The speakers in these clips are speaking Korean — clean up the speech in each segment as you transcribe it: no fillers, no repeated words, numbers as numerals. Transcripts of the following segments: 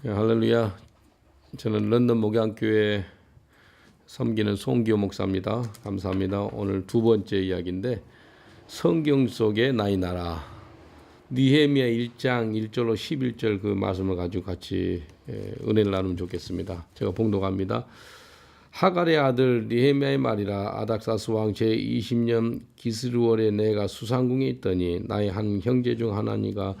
할렐루야. 저는 런던 목양교회 섬기는 송기호 목사입니다. 감사합니다. 오늘 두 번째 이야기인데 성경 속의 나의 나라 느헤미야 1장 1절로 11절 그 말씀을 가지고 같이 은혜를 나누면 좋겠습니다. 제가 봉독합니다. 하갈의 아들 느헤미야의 말이라. 아닥사스 왕 제20년 기스루월에 내가 수상궁에 있더니 나의 한 형제 중 하나니가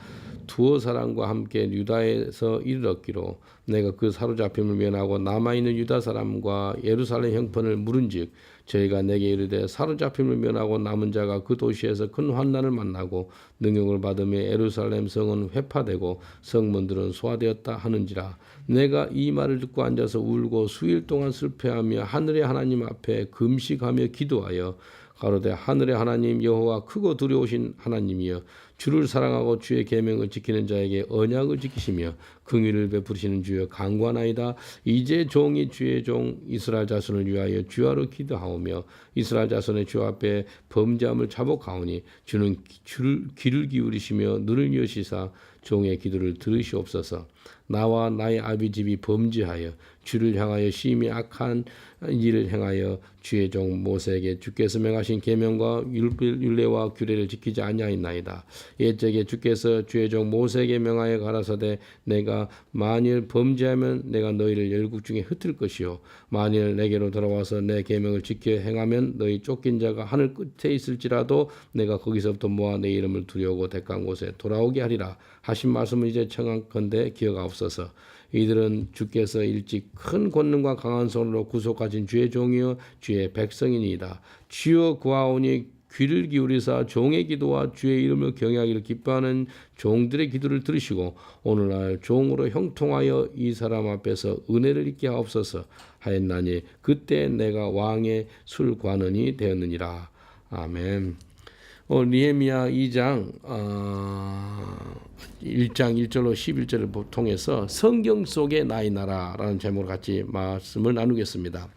두어 사람과 함께 유다에서 이르렀기로 내가 그 사로잡힘을 면하고 남아있는 유다 사람과 예루살렘 형편을 물은즉 저희가 내게 이르되 사로잡힘을 면하고 남은 자가 그 도시에서 큰 환난을 만나고 능욕을 받으며 예루살렘 성은 회파되고 성문들은 소화되었다 하는지라. 내가 이 말을 듣고 앉아서 울고 수일 동안 슬퍼하며 하늘의 하나님 앞에 금식하며 기도하여 가로되 하늘의 하나님 여호와 크고 두려우신 하나님이여 주를 사랑하고 주의 계명을 지키는 자에게 언약을 지키시며 긍휼을 베푸시는 주여 간구하나이다. 이제 종이 주의 종 이스라엘 자손을 위하여 주야로 기도하오며 이스라엘 자손의 주 앞에 범죄함을 자복하오니 주는 귀를 기울이시며 눈을 여시사 종의 기도를 들으시옵소서. 나와 나의 아비집이 범죄하여 주를 향하여 심히 악한 일을 행하여 주의 종 모세에게 주께서 명하신 계명과 율례와 규례를 지키지 아니하였나이다. 옛적에 주께서 주의 종 모세에게 명하여 가라사대 내가 만일 범죄하면 내가 너희를 열국 중에 흩을 것이요 만일 내게로 돌아와서 내 계명을 지켜 행하면 너희 쫓긴 자가 하늘 끝에 있을지라도 내가 거기서부터 모아 내 이름을 두려우고 택한 곳에 돌아오게 하리라 하신 말씀을 이제 청하건대 기억하옵소서. 이들은 주께서 일찍 큰 권능과 강한 손으로 구속하신 주의 종이요 주의 백성이니이다. 주여 구하오니 귀를 기울이사 종의 기도와 주의 이름을 경외하기를 기뻐하는 종들의 기도를 들으시고 오늘날 종으로 형통하여 이 사람 앞에서 은혜를 입게 하옵소서 하였나니 그때 내가 왕의 술관원이 되었느니라. 아멘. 느헤미야 2장 1장 1절로 11절을 통해서 성경 속의 나의 나라라는 제목으로 같이 말씀을 나누겠습니다.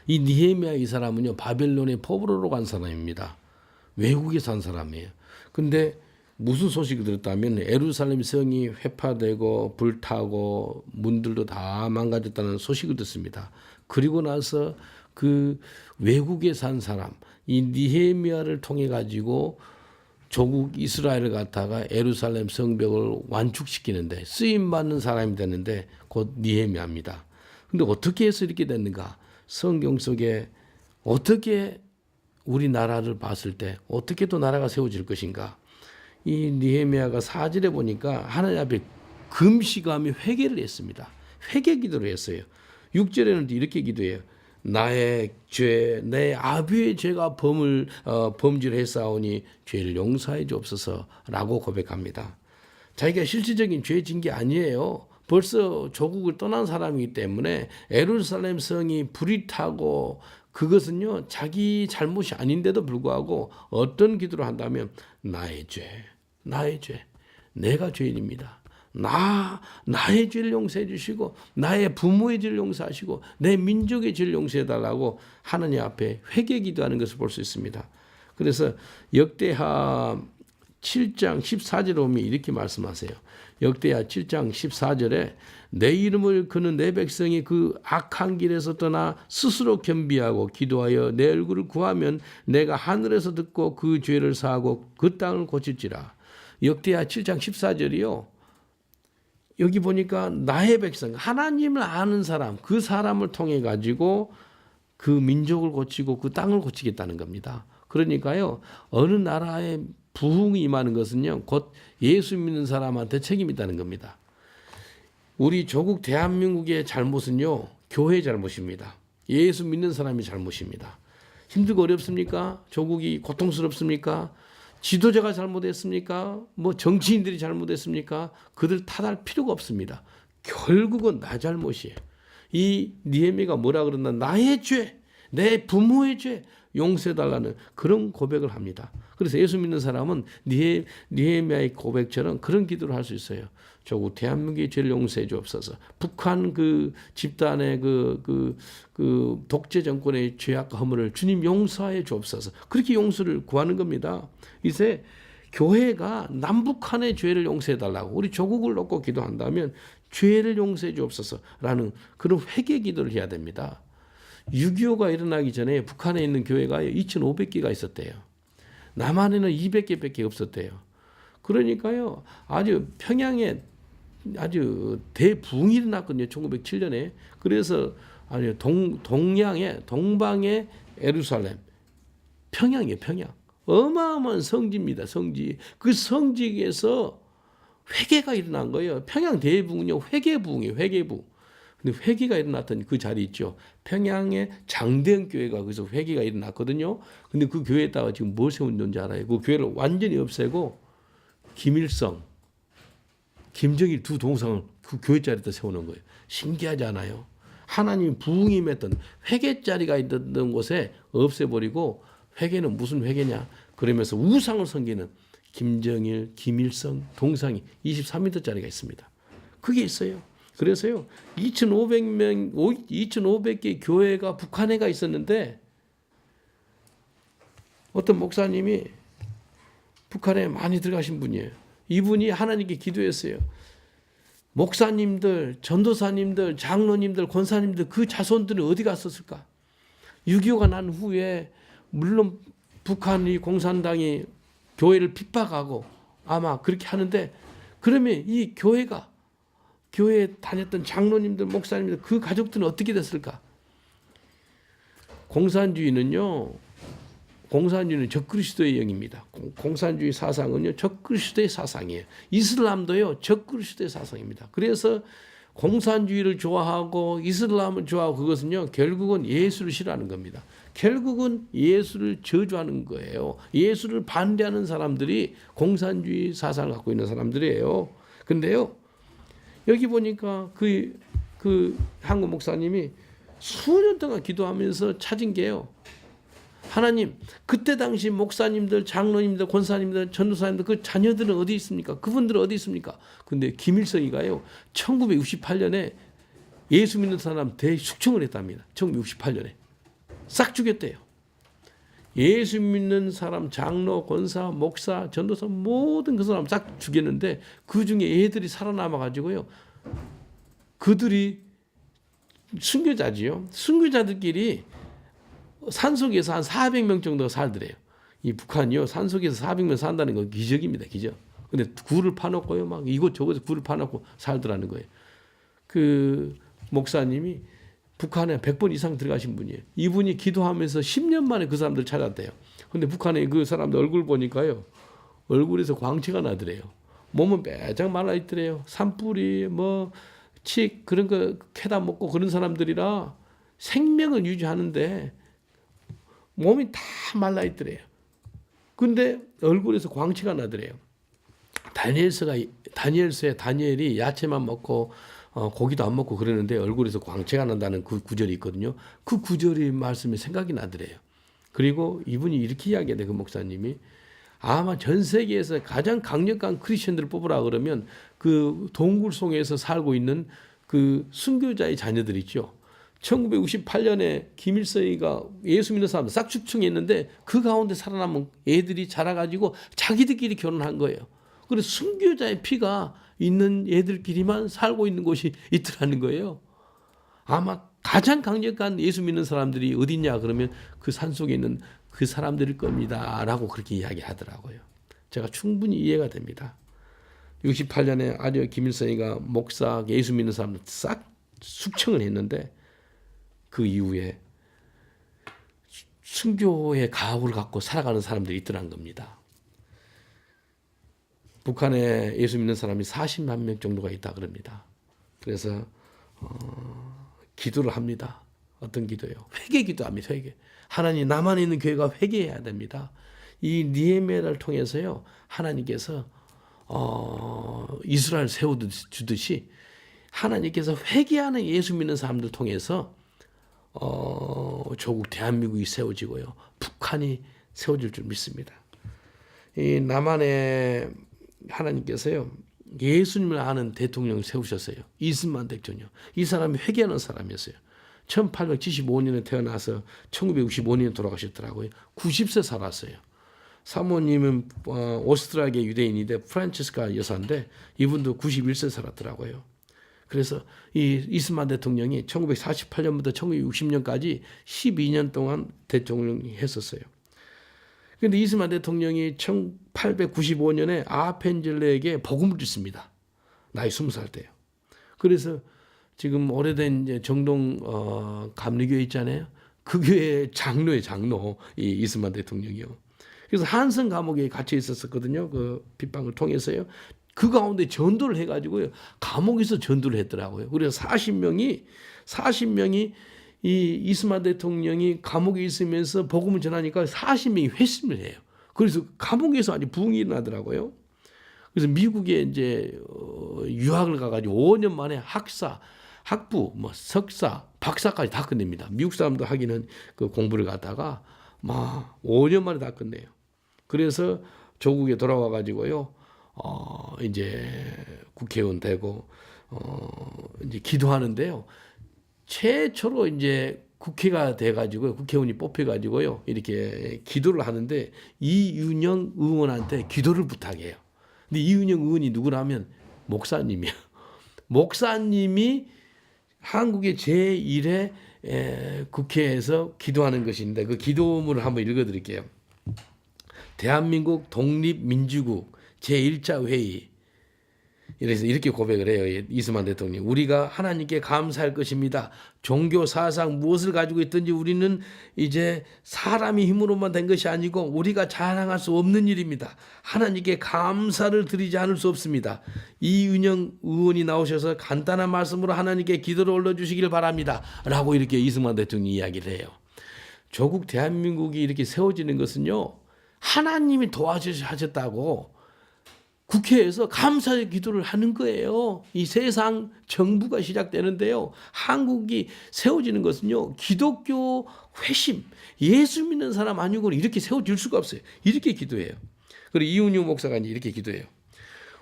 이 느헤미야 이 사람은요 바벨론의 포로로 간 사람입니다. 외국에 산 사람이에요. 근데 무슨 소식을 들었다면 예루살렘 성이 회파되고 불타고 문들도 다 망가졌다는 소식을 듣습니다. 그리고 나서 그 외국에 산 사람 이 느헤미야를 통해 가지고 조국 이스라엘을 갖다가 예루살렘 성벽을 완축시키는데 쓰임 받는 사람이 되는데 곧 느헤미야입니다. 근데 어떻게 해서 이렇게 됐는가? 성경 속에 어떻게 우리나라를 봤을 때 어떻게 또 나라가 세워질 것인가? 이 느헤미야가 4절에 보니까 하나님 앞에 금식하며 회개를 했습니다. 회개 기도를 했어요. 6절에는 이렇게 기도해요. 나의 죄, 내 아비의 죄가 범죄를 했사오니 죄를 용서해 주옵소서라고 고백합니다. 자기가 실질적인 죄 진 게 아니에요. 벌써 조국을 떠난 사람이기 때문에 예루살렘 성이 불이 타고 그것은요 자기 잘못이 아닌데도 불구하고 어떤 기도를 한다면 나의 죄, 내가 죄인입니다. 나의 죄를 용서해 주시고 나의 부모의 죄를 용서하시고 내 민족의 죄를 용서해 달라고 하느님 앞에 회개 기도하는 것을 볼 수 있습니다. 그래서 역대하 7장 14절에 보면 이렇게 말씀하세요. 역대하 7장 14절에 내 이름을 거는 내 백성이 그 악한 길에서 떠나 스스로 겸비하고 기도하여 내 얼굴을 구하면 내가 하늘에서 듣고 그 죄를 사하고 그 땅을 고칠지라. 역대하 7장 14절이요. 여기 보니까 나의 백성, 하나님을 아는 사람, 그 사람을 통해 가지고 그 민족을 고치고 그 땅을 고치겠다는 겁니다. 그러니까요, 어느 나라에 부흥이 임하는 것은요, 곧 예수 믿는 사람한테 책임이 있다는 겁니다. 우리 조국 대한민국의 잘못은요, 교회의 잘못입니다. 예수 믿는 사람이 잘못입니다. 힘들고 어렵습니까? 조국이 고통스럽습니까? 지도자가 잘못했습니까? 뭐 정치인들이 잘못했습니까? 그들 탓할 필요가 없습니다. 결국은 나 잘못이에요. 이 느헤미야가 뭐라 그러나 나의 죄, 내 부모의 죄 용서해달라는 그런 고백을 합니다. 그래서 예수 믿는 사람은 느헤미야의 고백처럼 그런 기도를 할 수 있어요. 조국 대한민국의 죄를 용서해 주옵소서. 북한 그 집단의 그 독재 정권의 죄악과 허물을 주님 용서해 주옵소서. 그렇게 용서를 구하는 겁니다. 이제 교회가 남북한의 죄를 용서해달라고 우리 조국을 놓고 기도한다면 죄를 용서해 주옵소서라는 그런 회개 기도를 해야 됩니다. 6.25가 일어나기 전에 북한에 있는 교회가 2,500개가 있었대요. 남한에는 200개밖에 없었대요. 그러니까요, 아주 평양에 아주 대부흥이 일어났거든요. 1907년에. 그래서 아주 동방의 예루살렘, 평양이에요, 평양. 어마어마한 성지입니다, 성지. 그 성지에서 회개가 일어난 거예요. 평양 대부흥은요, 회개부흥이에요, 회개부흥. 근데 회개가 일어났던 그 자리 있죠. 평양의 장대현 교회가 거기서 회개가 일어났거든요. 근데 그 교회에다가 지금 뭘 세웠는지 알아요? 그 교회를 완전히 없애고 김일성, 김정일 두 동상을 그 교회 자리에다 세우는 거예요. 신기하지 않아요? 하나님 부흥이 임했던 회개 자리가 있던 곳에 없애버리고 회개는 무슨 회개냐? 그러면서 우상을 섬기는 김정일, 김일성 동상이 23m짜리가 있습니다. 그게 있어요. 그래서요, 2,500개 교회가 북한에가 있었는데 어떤 목사님이 북한에 많이 들어가신 분이에요. 이분이 하나님께 기도했어요. 목사님들, 전도사님들, 장로님들, 권사님들 그 자손들은 어디 갔었을까? 6.25가 난 후에 물론 북한이 공산당이 교회를 핍박하고 아마 그렇게 하는데 그러면 이 교회에 다녔던 장로님들, 목사님들 그 가족들은 어떻게 됐을까? 공산주의는 적그리스도의 영입니다. 공산주의 사상은요, 적그리스도의 사상이에요. 이슬람도요, 적그리스도의 사상입니다. 그래서 공산주의를 좋아하고 이슬람을 좋아하고 그것은요, 결국은 예수를 싫어하는 겁니다. 결국은 예수를 저주하는 거예요. 예수를 반대하는 사람들이 공산주의 사상을 갖고 있는 사람들이에요. 근데요, 여기 보니까 그 한국 목사님이 수년 동안 기도하면서 찾은 게요. 하나님, 그때 당시 목사님들, 장로님들, 권사님들, 전도사님들 그 자녀들은 어디 있습니까? 그분들은 어디 있습니까? 근데 김일성이가요, 1968년에 예수 믿는 사람 대숙청을 했답니다. 1968년에. 싹 죽였대요. 예수 믿는 사람, 장로, 권사, 목사, 전도사 모든 그 사람 싹 죽였는데 그 중에 애들이 살아남아가지고요. 그들이 순교자지요. 순교자들끼리 산속에서 한 400명 정도가 살더래요. 이 북한이요, 산속에서 400명 산다는 건 기적입니다, 기적. 근데 굴을 파놓고요, 막 이곳저곳에 굴을 파놓고 살더라는 거예요. 그 목사님이 북한에 100번 이상 들어가신 분이에요. 이분이 기도하면서 10년 만에 그 사람들 찾았대요. 근데 북한에 그 사람들 얼굴 보니까요, 얼굴에서 광채가 나더래요. 몸은 빼짝 말라있더래요. 산불이 칡 그런 거 캐다 먹고 그런 사람들이라 생명을 유지하는데 몸이 다 말라있더래요. 근데 얼굴에서 광채가 나더래요. 다니엘서에 다니엘이 야채만 먹고 고기도 안 먹고 그러는데 얼굴에서 광채가 난다는 그 구절이 있거든요. 그 구절이 말씀이 생각이 나더래요. 그리고 이분이 이렇게 이야기해요. 그 목사님이 아마 전 세계에서 가장 강력한 크리스천들을 뽑으라 그러면 그 동굴송에서 살고 있는 그 순교자의 자녀들 있죠. 1968년에 김일성이가 예수 믿는 사람들 싹 축청했는데 그 가운데 살아남은 애들이 자라가지고 자기들끼리 결혼한 거예요. 그래서 순교자의 피가 있는 애들끼리만 살고 있는 곳이 있더라는 거예요. 아마 가장 강력한 예수 믿는 사람들이 어디냐 그러면 그 산속에 있는 그 사람들일 겁니다 라고 그렇게 이야기하더라고요. 제가 충분히 이해가 됩니다. 68년에 아주 김일성이가 목사, 예수 믿는 사람들 싹 숙청을 했는데 그 이후에 순교의 가호를 갖고 살아가는 사람들이 있더란 겁니다. 북한에 예수 믿는 사람이 40만 명 정도가 있다 그럽니다. 그래서 기도를 합니다. 어떤 기도예요? 회개 기도합니다. 회개. 하나님, 남한에 있는 교회가 회개해야 됩니다. 이 느헤미야를 통해서요, 하나님께서 이스라엘 세워주듯이 하나님께서 회개하는 예수 믿는 사람들 통해서 조국 대한민국이 세워지고요, 북한이 세워질 줄 믿습니다. 이 남한에 하나님께서요, 예수님을 아는 대통령을 세우셨어요. 이승만 대통령. 이 사람이 회개하는 사람이었어요. 1875년에 태어나서 1965년에 돌아가셨더라고요. 90세 살았어요. 사모님은 오스트리아계 유대인인데 프란치스카 여사인데 이분도 91세 살았더라고요. 그래서 이 이스만 대통령이 1948년부터 1960년까지 12년 동안 대통령이 했었어요. 그런데 이스만 대통령이 1895년에 아펜젤레에게 복음을 듣습니다. 나이 20살 때요. 그래서 지금 오래된 이제 정동 감리교회 있잖아요. 그 교회 장로의 장로 이 이스만 대통령이요. 그래서 한성 감옥에 갇혀 있었거든요. 그 빗방을 통해서요. 그 가운데 전도를 해가지고요. 감옥에서 전도를 했더라고요. 그래서 40명이 이 이스만 대통령이 감옥에 있으면서 복음을 전하니까 40명이 회심을 해요. 그래서 감옥에서 아주 부흥이 일어나더라고요. 그래서 미국에 이제 유학을 가가지고 5년 만에 학사, 학부, 뭐 석사, 박사까지 다 끝냅니다. 미국 사람도 하기는 그 공부를 갖다가 막 5년 만에 다 끝내요. 그래서 조국에 돌아와 가지고요. 이제 국회의원 되고 이제 기도하는데요. 최초로 이제 국회가 돼가지고 국회의원이 뽑혀가지고요 이렇게 기도를 하는데 이윤영 의원한테 기도를 부탁해요. 근데 이윤영 의원이 누구라면 목사님이에요. 목사님이 한국의 제1회 국회에서 기도하는 것인데 그 기도문을 한번 읽어드릴게요. 대한민국 독립민주국 제1차 회의. 그래서 이렇게 고백을 해요. 이스만 대통령. 우리가 하나님께 감사할 것입니다. 종교 사상 무엇을 가지고 있든지 우리는 이제 사람의 힘으로만 된 것이 아니고 우리가 자랑할 수 없는 일입니다. 하나님께 감사를 드리지 않을 수 없습니다. 이윤영 의원이 나오셔서 간단한 말씀으로 하나님께 기도를 올려주시길 바랍니다. 라고 이렇게 이스만 대통령이 이야기를 해요. 조국 대한민국이 이렇게 세워지는 것은요. 하나님이 도와주셨다고 국회에서 감사의 기도를 하는 거예요. 이 세상 정부가 시작되는데요. 한국이 세워지는 것은요. 기독교 회심, 예수 믿는 사람 아니고는 이렇게 세워질 수가 없어요. 이렇게 기도해요. 그리고 이윤영 목사가 이렇게 기도해요.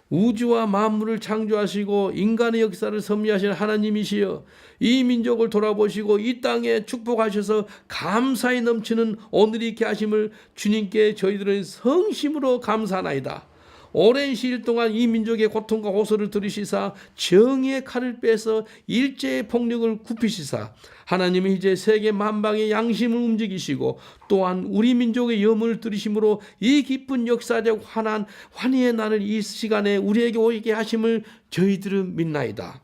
우주와 만물을 창조하시고 인간의 역사를 섭리하시는 하나님이시여 이 민족을 돌아보시고 이 땅에 축복하셔서 감사에 넘치는 오늘이 있게 하심을 주님께 저희들은 성심으로 감사하나이다. 오랜 시일 동안 이 민족의 고통과 호소를 들으시사 정의의 칼을 빼서 일제의 폭력을 굽히시사 하나님은 이제 세계 만방의 양심을 움직이시고 또한 우리 민족의 염원을 들으심으로 이 깊은 역사적 환희의 날을 이 시간에 우리에게 오게 하심을 저희들은 믿나이다.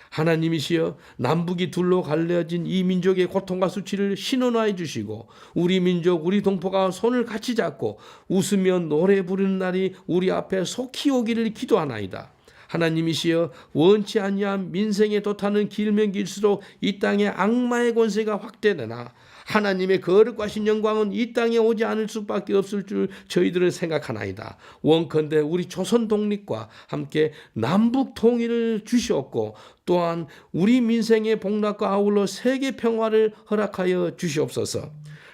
하나님이시여 남북이 둘로 갈려진 이 민족의 고통과 수치를 신원화해 주시고 우리 민족 우리 동포가 손을 같이 잡고 웃으며 노래 부르는 날이 우리 앞에 속히 오기를 기도하나이다. 하나님이시여 원치 아니한 민생에 도타는 길면 길수록 이 땅에 악마의 권세가 확대되나 하나님의 거룩하신 영광은 이 땅에 오지 않을 수밖에 없을 줄 저희들은 생각하나이다. 원컨대 우리 조선 독립과 함께 남북 통일을 주시옵고 또한 우리 민생의 복락과 아울러 세계 평화를 허락하여 주시옵소서.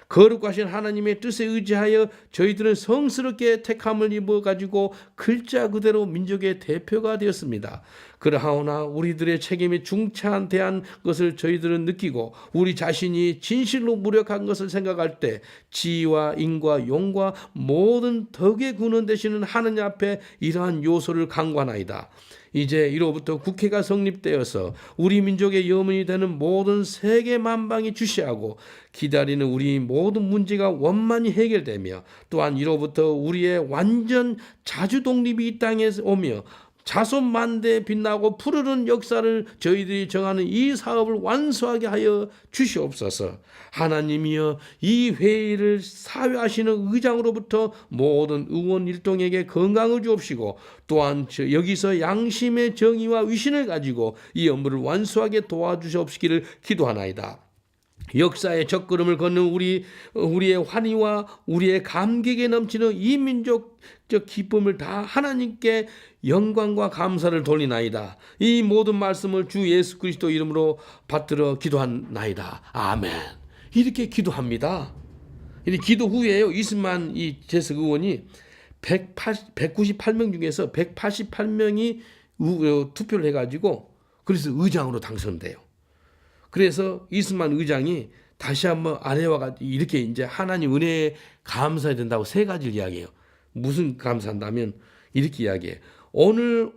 거룩하신 하나님의 뜻에 의지하여 저희들은 성스럽게 택함을 입어가지고 글자 그대로 민족의 대표가 되었습니다. 그러하오나 우리들의 책임이 중차대한 것을 저희들은 느끼고 우리 자신이 진실로 무력한 것을 생각할 때 지혜와 인과 용과 모든 덕의 근원 되시는 하느님 앞에 이러한 요소를 강구하나이다. 이제 이로부터 국회가 성립되어서 우리 민족의 염원이 되는 모든 세계 만방이 주시하고 기다리는 우리 모든 문제가 원만히 해결되며 또한 이로부터 우리의 완전 자주 독립이 이 땅에 오며 자손만대에 빛나고 푸르른 역사를 저희들이 정하는 이 사업을 완수하게 하여 주시옵소서. 하나님이여 이 회의를 사회하시는 의장으로부터 모든 의원 일동에게 건강을 주옵시고 또한 여기서 양심의 정의와 위신을 가지고 이 업무를 완수하게 도와주시옵시기를 기도하나이다. 역사의 첫걸음을 걷는 우리의 환희와 우리의 감격에 넘치는 이 민족적 기쁨을 다 하나님께 영광과 감사를 돌리나이다. 이 모든 말씀을 주 예수 그리스도 이름으로 받들어 기도하나이다. 아멘. 이렇게 기도합니다. 이 기도 후에요. 이스만 이 재석 의원이 198명 중에서 188명이 투표를 해가지고 그래서 의장으로 당선돼요. 그래서 이스만 의장이 다시 한번 아내와 같이 이렇게 이제 하나님 은혜에 감사해야 된다고 세 가지를 이야기해요. 무슨 감사한다면 이렇게 이야기해요. 오늘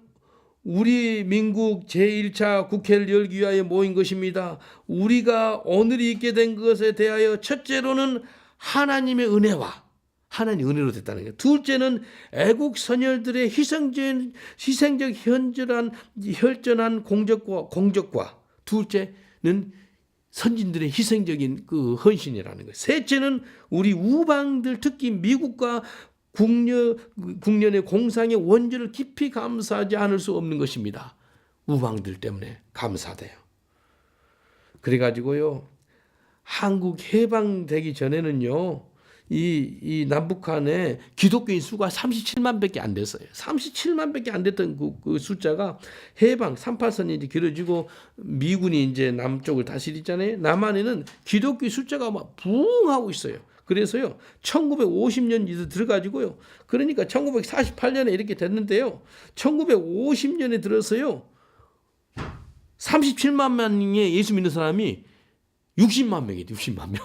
우리 민국 제1차 국회를 열기 위하여 모인 것입니다. 우리가 오늘이 있게 된 것에 대하여 첫째로는 하나님의 은혜와 하나님 은혜로 됐다는 거예요. 둘째는 애국 선열들의 희생적 혈전한 공적과 둘째는 선진들의 희생적인 그 헌신이라는 거예요. 셋째는 우리 우방들 특히 미국과 국련의 공상의 원조를 깊이 감사하지 않을 수 없는 것입니다. 우방들 때문에 감사돼요. 그래가지고요, 한국 해방되기 전에는요, 이 남북한의 기독교인 수가 37만밖에 안 됐어요. 37만밖에 안 됐던 그 숫자가 해방 38선이 이제 길어지고 미군이 이제 남쪽을 다스리잖아요. 남한에는 기독교 숫자가 막 부흥하고 있어요. 그래서요, 1950년 이제 들어가지고요. 그러니까 1948년에 이렇게 됐는데요. 1950년에 들어서요, 37만 명의 예수 믿는 사람이 60만 명이에요. 60만 명.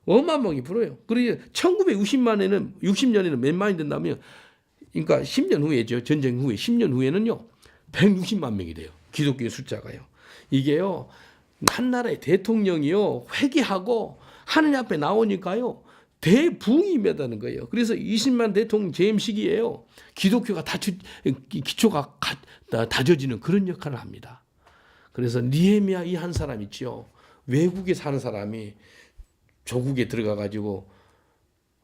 어마어마하게 불어요. 그리고 1960년에는 몇 만이 된다면, 그러니까 10년 후에죠. 전쟁 후에 10년 후에는요, 160만 명이 돼요. 기독교 숫자가요. 이게요, 한 나라의 대통령이요, 회개하고 하느님 앞에 나오니까요, 대부흥이 임하다는 거예요. 그래서 20만 대통령 재임 시기에요, 기독교가 기초가 다져지는 그런 역할을 합니다. 그래서 니헤미야 이 한 사람 있죠. 외국에 사는 사람이 조국에 들어가 가지고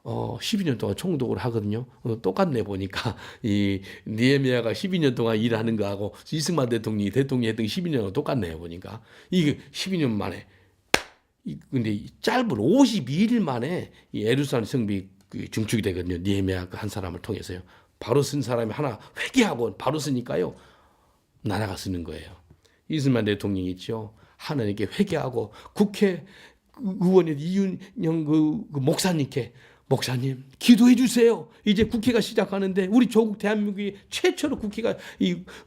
12년 동안 총독을 하거든요. 똑같네 보니까 이 니헤미야가 12년 동안 일하는 거하고 이승만 대통령이 했던 12년하고 똑같네요 보니까. 이게 12년 만에, 근데 짧은 52일 만에 이 예루살렘 성벽이 증축이 되거든요. 니헤미야 한 사람을 통해서요. 바로 쓴 사람이 하나 회개하고 바로 쓰니까요, 나라가 쓰는 거예요. 이승만 대통령이 있죠. 하나님께 회개하고 국회 의원인 이윤영 그 목사님께, 목사님 기도해 주세요. 이제 국회가 시작하는데, 우리 조국 대한민국이 최초로 국회가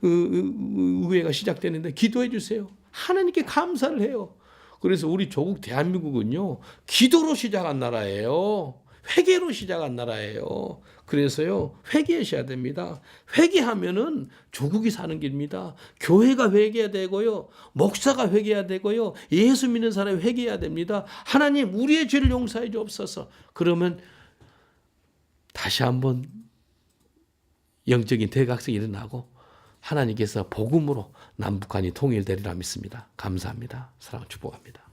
의회가 시작되는데 기도해 주세요. 하나님께 감사를 해요. 그래서 우리 조국 대한민국은요, 기도로 시작한 나라예요. 회개로 시작한 나라예요. 그래서요, 회개하셔야 됩니다. 회개하면은 조국이 사는 길입니다. 교회가 회개해야 되고요, 목사가 회개해야 되고요, 예수 믿는 사람이 회개해야 됩니다. 하나님 우리의 죄를 용서해 주옵소서. 그러면 다시 한번 영적인 대각성이 일어나고 하나님께서 복음으로 남북한이 통일되리라 믿습니다. 감사합니다. 사랑을 축복합니다.